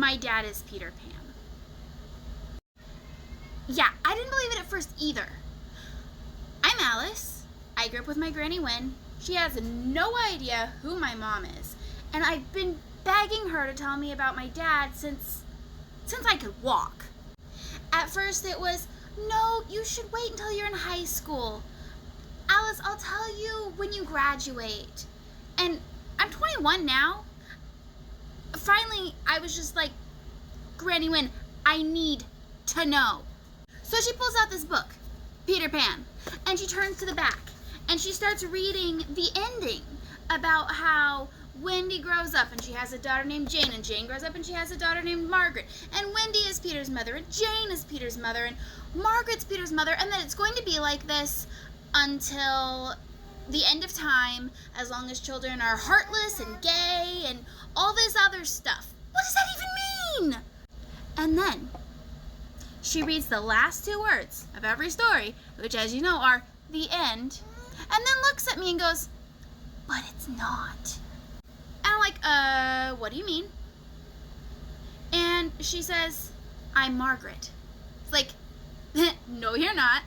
my dad is Peter Pan. Yeah, I didn't believe it at first either. I'm Alice. I grew up with my Granny Win. She has no idea who my mom is. And I've been begging her to tell me about my dad since I could walk. At first it was, no, you should wait until you're in high school. Alice, I'll tell you when you graduate. And I'm 21 now. Finally, I was just like, Granny Win, I need to know. So she pulls out this book, Peter Pan, and she turns to the back, and she starts reading the ending about how Wendy grows up and she has a daughter named Jane, and Jane grows up and she has a daughter named Margaret, and Wendy is Peter's mother, and Jane is Peter's mother, and Margaret's Peter's mother, and that it's going to be like this until the end of time, as long as children are heartless and gay and all this other stuff. What does that even mean? And then she reads the last two words of every story, which, as you know, are the end, and then looks at me and goes, but it's not. And I'm like, what do you mean? And she says, I'm Margaret. It's like, no, you're not.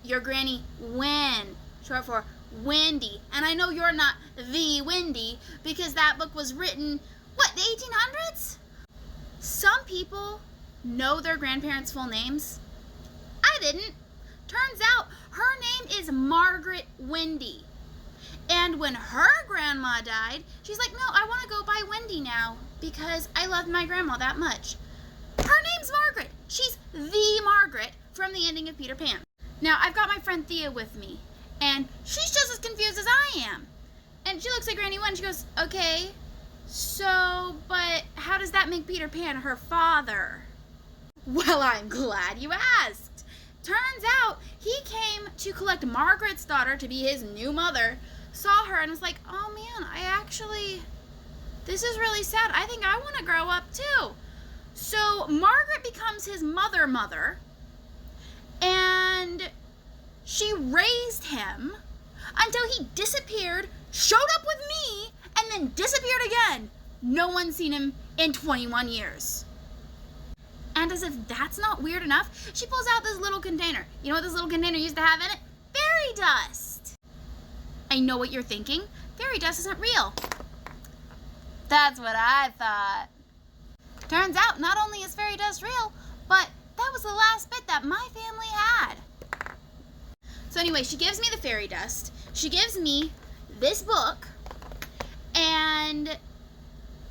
You're Granny Win, short for Wendy. And I know you're not the Wendy because that book was written, what, the 1800s? Some people know their grandparents' full names. I didn't. Turns out her name is Margaret Wendy. And when her grandma died, she's like, no, I want to go by Wendy now because I loved my grandma that much. Her name's Margaret. She's the Margaret from the ending of Peter Pan. Now, I've got my friend Thea with me, and she's just as confused as I am. And she looks at Granny Win and she goes, okay, so, but how does that make Peter Pan her father? Well, I'm glad you asked. Turns out he came to collect Margaret's daughter to be his new mother, saw her and was like, oh man, this is really sad. I think I want to grow up too. So Margaret becomes his mother, and she raised him until he disappeared, showed up with me, and then disappeared again. No one's seen him in 21 years. And as if that's not weird enough, she pulls out this little container. You know what this little container used to have in it? Fairy dust. I know what you're thinking. Fairy dust isn't real. That's what I thought. Turns out not only is fairy dust real, but that was the last bit that my family had. So anyway, she gives me the fairy dust. She gives me this book, and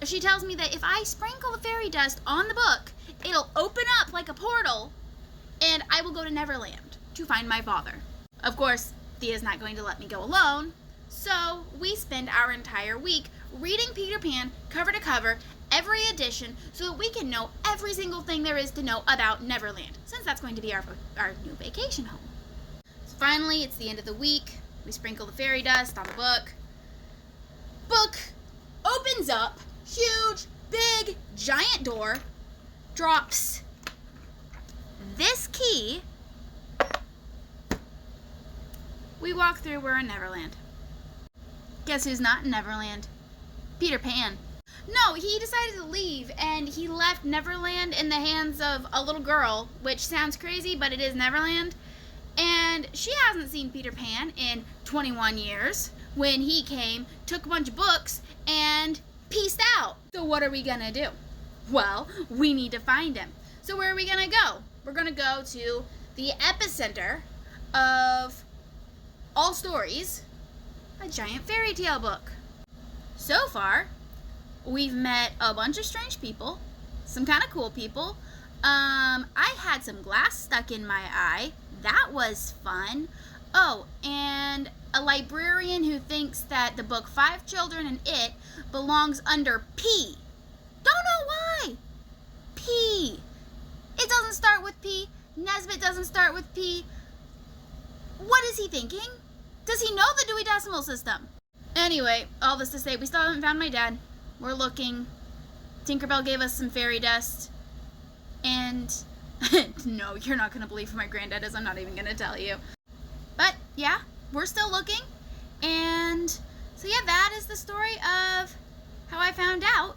she tells me that if I sprinkle the fairy dust on the book, it'll open up like a portal, and I will go to Neverland to find my father. Of course, Thea's not going to let me go alone, so we spend our entire week reading Peter Pan cover to cover, every edition, so that we can know every single thing there is to know about Neverland, since that's going to be our new vacation home. So finally, it's the end of the week. We sprinkle the fairy dust on the book. Book opens up, huge, big, giant door, drops this key. We walk through, we're in Neverland. Guess who's not in Neverland? Peter Pan. No, he decided to leave, and he left Neverland in the hands of a little girl, which sounds crazy, but it is Neverland. And she hasn't seen Peter Pan in 21 years. When he came, took a bunch of books, and peaced out. So what are we gonna do? Well, we need to find him. So where are we gonna go? We're gonna go to the epicenter of all stories, a giant fairy tale book. So far, we've met a bunch of strange people, some kind of cool people. I had some glass stuck in my eye. That was fun. Oh, and a librarian who thinks that the book Five Children and It belongs under P. Don't know why. P. It doesn't start with P. Nesbit doesn't start with P. What is he thinking? Does he know the Dewey Decimal System? Anyway, all this to say, we still haven't found my dad. We're looking. Tinkerbell gave us some fairy dust. And no, you're not going to believe who my granddad is. I'm not even going to tell you. But yeah, we're still looking. And so yeah, that is the story of how I found out